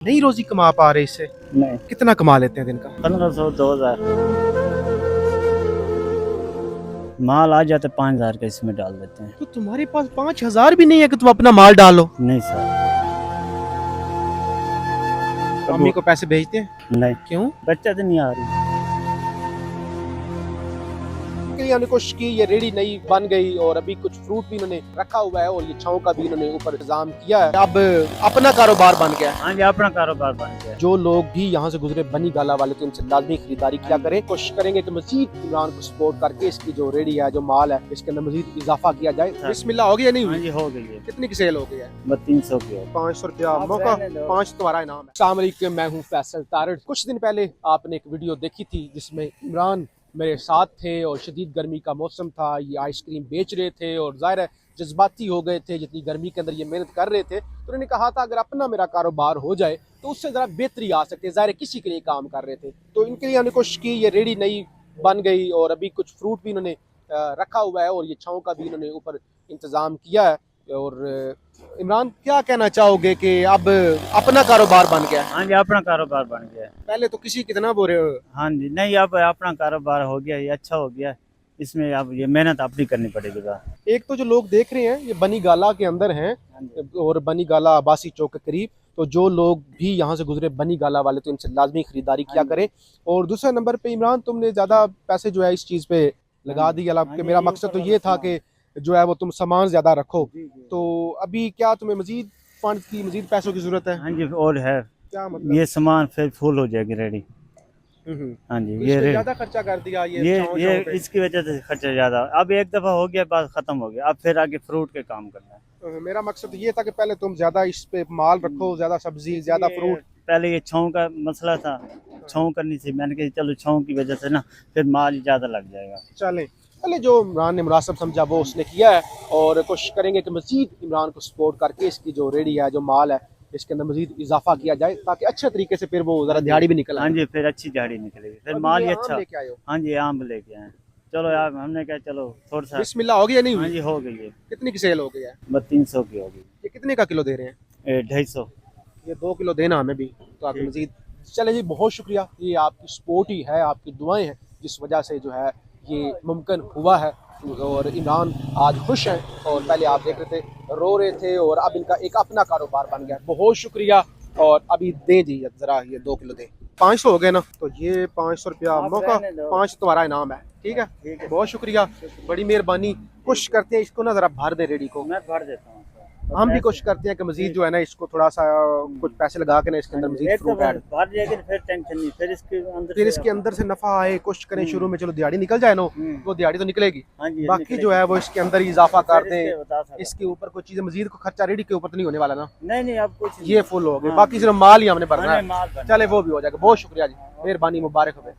नहीं रोजी कमा पा रहे इससे? नहीं, कितना कमा लेते हैं दिन का? 1500 2000 माल आ जाता है, 5000 का इसमें डाल देते हैं। तो तुम्हारे पास 5000 भी नहीं है कि तुम अपना माल डालो? नहीं सर, मम्मी को पैसे भेजते हैं? नहीं, क्यों? बच्चा तो नहीं आ रही। के लिए हमने कोशिश की, ये रेडी नई बन गई और अभी कुछ फ्रूट भी इन्होंने रखा हुआ है और ये छाँव का भी इन्होंने ऊपर इंतजाम किया है। अब अपना कारोबार बन गया है। हाँ जी, अपना कारोबार बन गया। जो लोग भी यहाँ से गुजरे बनी गाला वाले, तो इनसे लाजमी खरीदारी किया करें। कोशिश करेंगे कि मजीद इमरान को सपोर्ट करके इसकी जो रेडी है, जो माल है, इसके अंदर मजीद इजाफा किया जाए। बिस्मिल्लाह, हो गया नहीं हाँ हुई? जी, हो गई है। कितनी की सेल हो गई है? 300 की है। 500 रुपया मौका, 5 तुम्हारा इनाम है। अस्सलाम वालेकुम, मैं हूँ फैसल तारड़। कुछ दिन पहले आपने एक वीडियो देखी थी जिसमें इमरान मेरे साथ थे और शदीद गर्मी का मौसम था, ये आइसक्रीम बेच रहे थे और ज़ाहिर है जज्बाती हो गए थे। जितनी गर्मी के अंदर ये मेहनत कर रहे थे, तो उन्होंने कहा था अगर अपना मेरा कारोबार हो जाए तो उससे ज़रा बेहतरी आ सकती है। ज़ाहिर है किसी के लिए काम कर रहे थे, तो इनके लिए हमने कोशिश की, ये रेडी नई बन गई और अभी कुछ फ्रूट भी इन्होंने रखा हुआ है और ये छाँव का भी इन्होंने ऊपर इंतज़ाम किया है। और इमरान, क्या कहना चाहोगे कि अब अपना कारोबार बन गया है? हाँ जी, अपना कारोबार बन गया है। पहले तो किसी कितना बोल रहे हो? हाँ जी, नहीं, अब अपना कारोबार हो गया, ये अच्छा हो गया। इसमें अब ये मेहनत अपनी करनी पड़ेगी। एक तो जो लोग देख रहे हैं ये बनी गाला के अंदर हैं और बनी गाला आबासी चौक के करीब, तो जो लोग भी यहाँ से गुजरे बनी गाला वाले, तो इनसे लाजमी खरीदारी किया करें। और दूसरे नंबर पे इमरान, तुमने ज़्यादा पैसे जो है इस चीज़ पे लगा दी। हालांकि मेरा मकसद तो ये था कि जो है वो तुम सामान ज़्यादा रखो। तो अभी क्या तुम्हें मजीद फंड की, मजीद पैसों की ज़रूरत है? हाँ जी, और है। क्या मतलब? ये सामान फिर फुल हो जाएगी रेडी। हाँ जी, ये ज़्यादा खर्चा कर दिया ये इसकी वजह से खर्चा ज्यादा। अब एक दफा हो गया, बात खत्म हो गया, अब फिर आगे फ्रूट के काम करना है। मेरा मकसद ये था कि पहले तुम ज़्यादा इस पे माल रखो, ज़्यादा सब्जी, ज़्यादा फ्रूट। पहले ये छाँव का मसला था, छाँव करनी थी। मैंने कहा चलो छाँव की वजह से ना फिर माल ज्यादा लग जाएगा। चलें, पहले जो इमरान ने मुनासिब समझा वो उसने किया है और कोशिश करेंगे कि मजीद इमरान को सपोर्ट करके इसकी जो रेडी है, जो माल है, इसके अंदर मजीद इजाफा किया जाए ताकि अच्छे तरीके से फिर वो जरा दिहाड़ी भी निकल आए। हाँ जी, फिर अच्छी दिहाड़ी निकलेगी, फिर माल ही अच्छा। लेके आए हो? हाँ जी, आम लेके आए। चलो यार, हमने कहा चलो थोड़ा सा। बिस्मिल्लाह, हो गया नहीं हाँ हुई? जी, हो गई है। कितनी की सेल हो गई है? 300 की होगी। ये कितने का किलो दे रहे हैं? 250। ये 2 किलो देना हमें भी, तो आप मजीद। चले जी, बहुत शुक्रिया। ये आपकी सपोर्ट ही है, आपकी दुआएं हैं जिस वजह से जो है ये मुमकिन हुआ है। और इमरान आज खुश हैं और पहले आप देख रहे थे रो रहे थे और अब इनका एक अपना कारोबार बन गया। बहुत शुक्रिया। और अभी दे जी जरा, ये 2 किलो दे। 500 हो गए ना, तो ये 500 रुपया मौका, 5 तुम्हारा इनाम है। ठीक है, बहुत शुक्रिया, बड़ी मेहरबानी। कोशिश करते हैं इसको ना जरा भर दे रेडी को। मैं भर देता हूँ। हम भी कोशिश करते हैं कि मजीद जो है ना इसको थोड़ा सा कुछ पैसे लगा के ना इसके अंदर मजीद फ्रूट ऐड, भर जाएगी फिर टेंशन नहीं, फिर इसके अंदर से नफा आए। कोशिश करें शुरू में, चलो दिहाड़ी निकल जाए ना, वो दिहाड़ी तो निकलेगी, बाकी जो है वो इसके अंदर ही इजाफा कर दें। इसके ऊपर कोई चीज़ मजीद को खर्चा रेडी के ऊपर तो नहीं होने वाला ना? नहीं, अब कुछ ये फुल हो गया, बाकी सिर्फ माल ही हमने भरना है। चले, वो भी हो जाएगा। बहुत शुक्रिया जी, मेहरबानी, मुबारक हो।